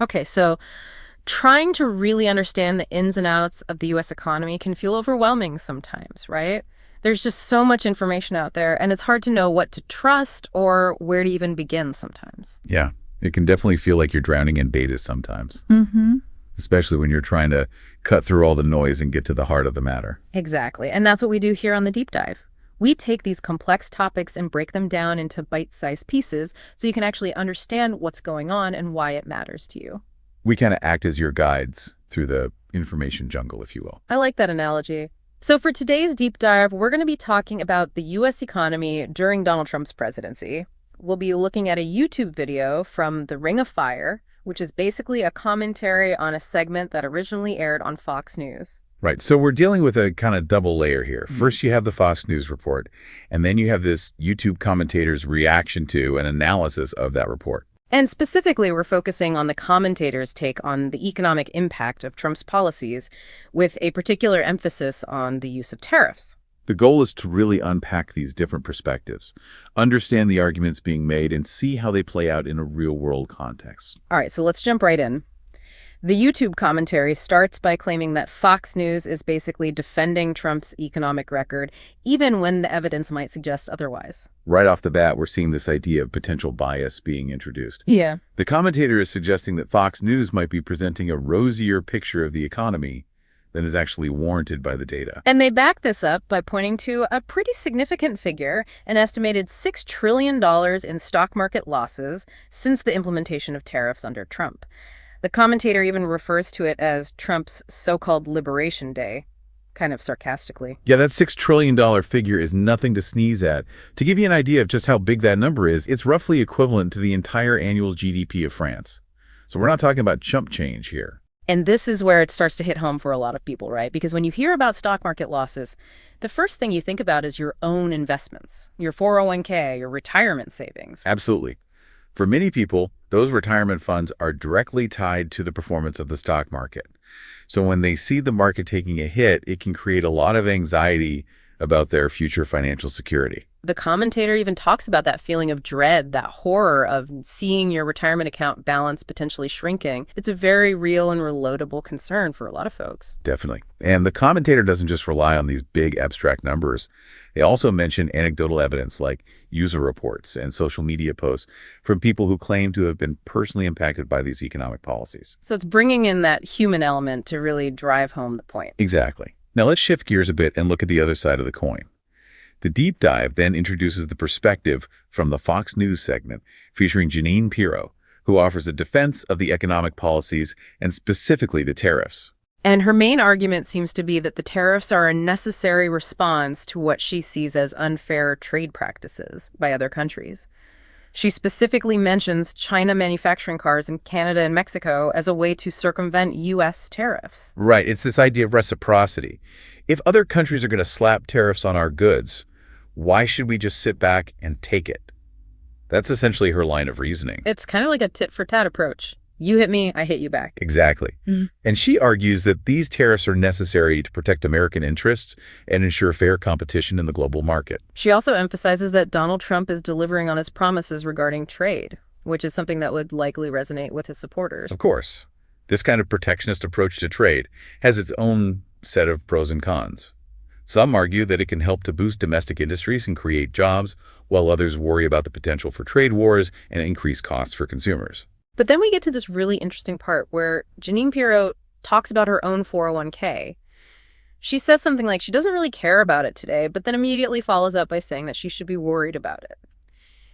Okay, so trying to really understand the ins and outs of the US economy can feel overwhelming sometimes, right? There's just so much information out there, and it's hard to know what to trust or where to even begin sometimes. Yeah, it can definitely feel like you're drowning in data sometimes, Mm-hmm. especially when you're trying to cut through all the noise and get to the heart of the matter. Exactly. And that's what we do here on the Deep Dive. We take these complex topics and break them down into bite-sized pieces so you can actually understand what's going on and why it matters to you. We kind of act as your guides through the information jungle, if you will. I like that analogy. So for today's deep dive, we're going to be talking about the U.S. economy during Donald Trump's presidency. We'll be looking at a YouTube video from The Ring of Fire, which is basically a commentary on a segment that originally aired on Fox News. Right. So we're dealing with a kind of double layer here. First, you have the Fox News report, and then you have this YouTube commentator's reaction to and analysis of that report. And specifically, we're focusing on the commentator's take on the economic impact of Trump's policies, with a particular emphasis on the use of tariffs. The goal is to really unpack these different perspectives, understand the arguments being made, and see how they play out in a real-world context. All right, so let's jump right in. The YouTube commentary starts by claiming that Fox News is basically defending Trump's economic record, even when the evidence might suggest otherwise. Right off the bat, we're seeing this idea of potential bias being introduced. Yeah. The commentator is suggesting that Fox News might be presenting a rosier picture of the economy than is actually warranted by the data. And they back this up by pointing to a pretty significant figure, an estimated $6 trillion in stock market losses since the implementation of tariffs under Trump. The commentator even refers to it as Trump's so-called Liberation Day, kind of sarcastically. Yeah, that $6 trillion figure is nothing to sneeze at. To give you an idea of just how big that number is, it's roughly equivalent to the entire annual GDP of France. So we're not talking about chump change here. And this is where it starts to hit home for a lot of people, right? Because when you hear about stock market losses, the first thing you think about is your own investments, your 401k, your retirement savings. Absolutely. For many people, those retirement funds are directly tied to the performance of the stock market. So when they see the market taking a hit, it can create a lot of anxiety about their future financial security. The commentator even talks about that feeling of dread, that horror of seeing your retirement account balance potentially shrinking. It's a very real and relatable concern for a lot of folks. Definitely. And the commentator doesn't just rely on these big abstract numbers. They also mention anecdotal evidence like user reports and social media posts from people who claim to have been personally impacted by these economic policies. So it's bringing in that human element to really drive home the point. Exactly. Now let's shift gears a bit and look at the other side of the coin. The deep dive then introduces the perspective from the Fox News segment featuring Jeanine Pirro, who offers a defense of the economic policies and specifically the tariffs. And her main argument seems to be that the tariffs are a necessary response to what she sees as unfair trade practices by other countries. She specifically mentions China manufacturing cars in Canada and Mexico as a way to circumvent U.S. tariffs. Right, it's this idea of reciprocity. If other countries are going to slap tariffs on our goods, why should we just sit back and take it? That's essentially her line of reasoning. It's kind of like a tit-for-tat approach. You hit me, I hit you back. Exactly. And she argues that these tariffs are necessary to protect American interests and ensure fair competition in the global market. She also emphasizes that Donald Trump is delivering on his promises regarding trade, which is something that would likely resonate with his supporters. Of course, this kind of protectionist approach to trade has its own set of pros and cons. Some argue that it can help to boost domestic industries and create jobs, while others worry about the potential for trade wars and increased costs for consumers. But then we get to this really interesting part where Jeanine Pirro talks about her own 401k. She says something like she doesn't really care about it today, but then immediately follows up by saying that she should be worried about it.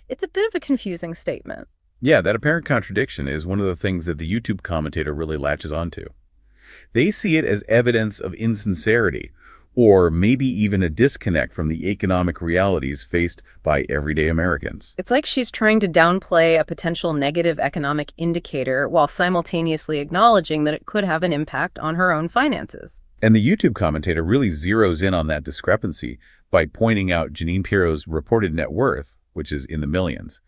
It's a bit of a confusing statement. Yeah, that apparent contradiction is one of the things that the YouTube commentator really latches onto. They see it as evidence of insincerity, or maybe even a disconnect from the economic realities faced by everyday Americans. It's like she's trying to downplay a potential negative economic indicator while simultaneously acknowledging that it could have an impact on her own finances. And the YouTube commentator really zeroes in on that discrepancy by pointing out Jeanine Pirro's reported net worth, which is in the millions.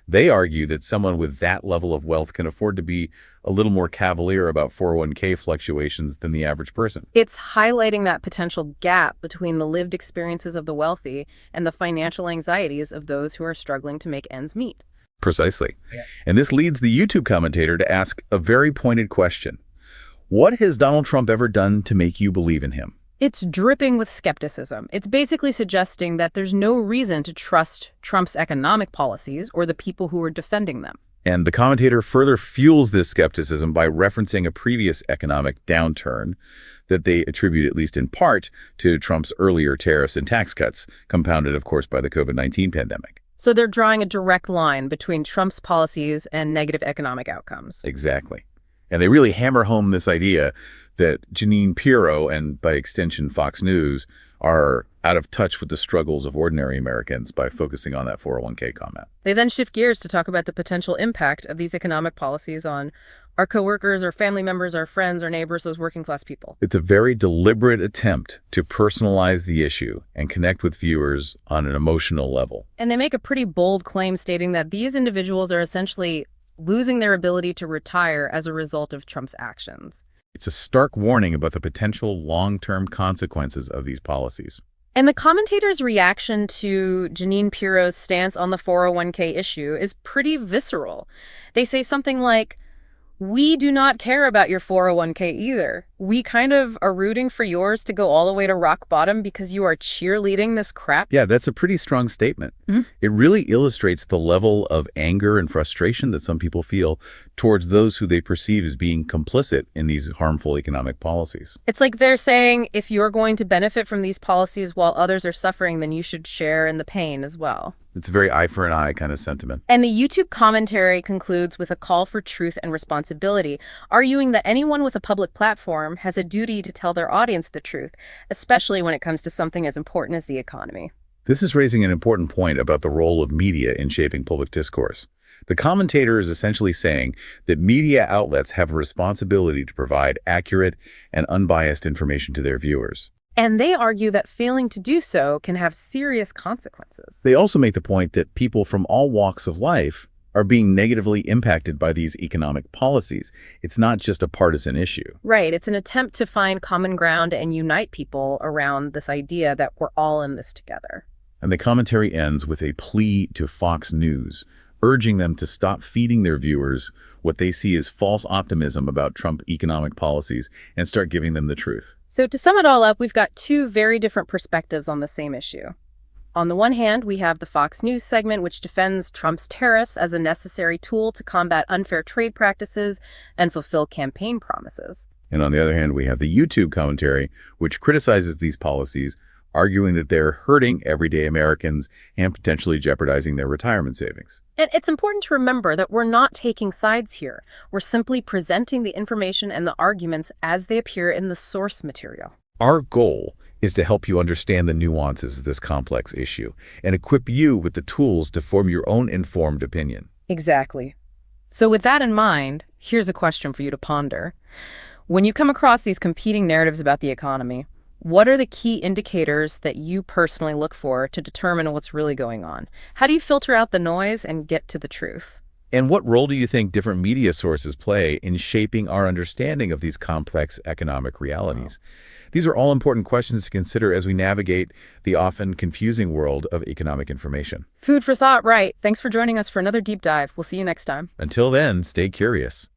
They argue that someone with that level of wealth can afford to be a little more cavalier about 401k fluctuations than the average person. It's highlighting that potential gap between the lived experiences of the wealthy and the financial anxieties of those who are struggling to make ends meet. Precisely. Yeah. And this leads the YouTube commentator to ask a very pointed question. What has Donald Trump ever done to make you believe in him? It's dripping with skepticism. It's basically suggesting that there's no reason to trust Trump's economic policies or the people who are defending them. And the commentator further fuels this skepticism by referencing a previous economic downturn that they attribute, at least in part, to Trump's earlier tariffs and tax cuts, compounded, of course, by the COVID-19 pandemic. So they're drawing a direct line between Trump's policies and negative economic outcomes. Exactly. And they really hammer home this idea that Jeanine Pirro and, by extension, Fox News are out of touch with the struggles of ordinary Americans by focusing on that 401k comment. They then shift gears to talk about the potential impact of these economic policies on our coworkers, our family members, our friends, our neighbors, those working class people. It's a very deliberate attempt to personalize the issue and connect with viewers on an emotional level. And they make a pretty bold claim stating that these individuals are essentially losing their ability to retire as a result of Trump's actions. It's a stark warning about the potential long-term consequences of these policies. And the commentator's reaction to Jeanine Pirro's stance on the 401k issue is pretty visceral. They say something like, "We do not care about your 401k either. We kind of are rooting for yours to go all the way to rock bottom because you are cheerleading this crap." Yeah, that's a pretty strong statement. Mm-hmm. It really illustrates the level of anger and frustration that some people feel towards those who they perceive as being complicit in these harmful economic policies. It's like they're saying, if you're going to benefit from these policies while others are suffering, then you should share in the pain as well. It's a very eye for an eye kind of sentiment. And the YouTube commentary concludes with a call for truth and responsibility, arguing that anyone with a public platform has a duty to tell their audience the truth, especially when it comes to something as important as the economy. This is raising an important point about the role of media in shaping public discourse. The commentator is essentially saying that media outlets have a responsibility to provide accurate and unbiased information to their viewers. And they argue that failing to do so can have serious consequences. They also make the point that people from all walks of life are being negatively impacted by these economic policies. It's not just a partisan issue. Right. It's an attempt to find common ground and unite people around this idea that we're all in this together. And the commentary ends with a plea to Fox News, urging them to stop feeding their viewers what they see as false optimism about Trump economic policies and start giving them the truth. So to sum it all up, we've got two very different perspectives on the same issue. On the one hand, we have the Fox News segment, which defends Trump's tariffs as a necessary tool to combat unfair trade practices and fulfill campaign promises. And on the other hand, we have the YouTube commentary, which criticizes these policies, arguing that they're hurting everyday Americans and potentially jeopardizing their retirement savings. And it's important to remember that we're not taking sides here. We're simply presenting the information and the arguments as they appear in the source material. Our goal is to help you understand the nuances of this complex issue and equip you with the tools to form your own informed opinion. Exactly. So with that in mind, here's a question for you to ponder. When you come across these competing narratives about the economy, what are the key indicators that you personally look for to determine what's really going on? How do you filter out the noise and get to the truth? And what role do you think different media sources play in shaping our understanding of these complex economic realities? These are all important questions to consider as we navigate the often confusing world of economic information. Food for thought, right? Thanks for joining us for another deep dive. We'll see you next time. Until then, stay curious.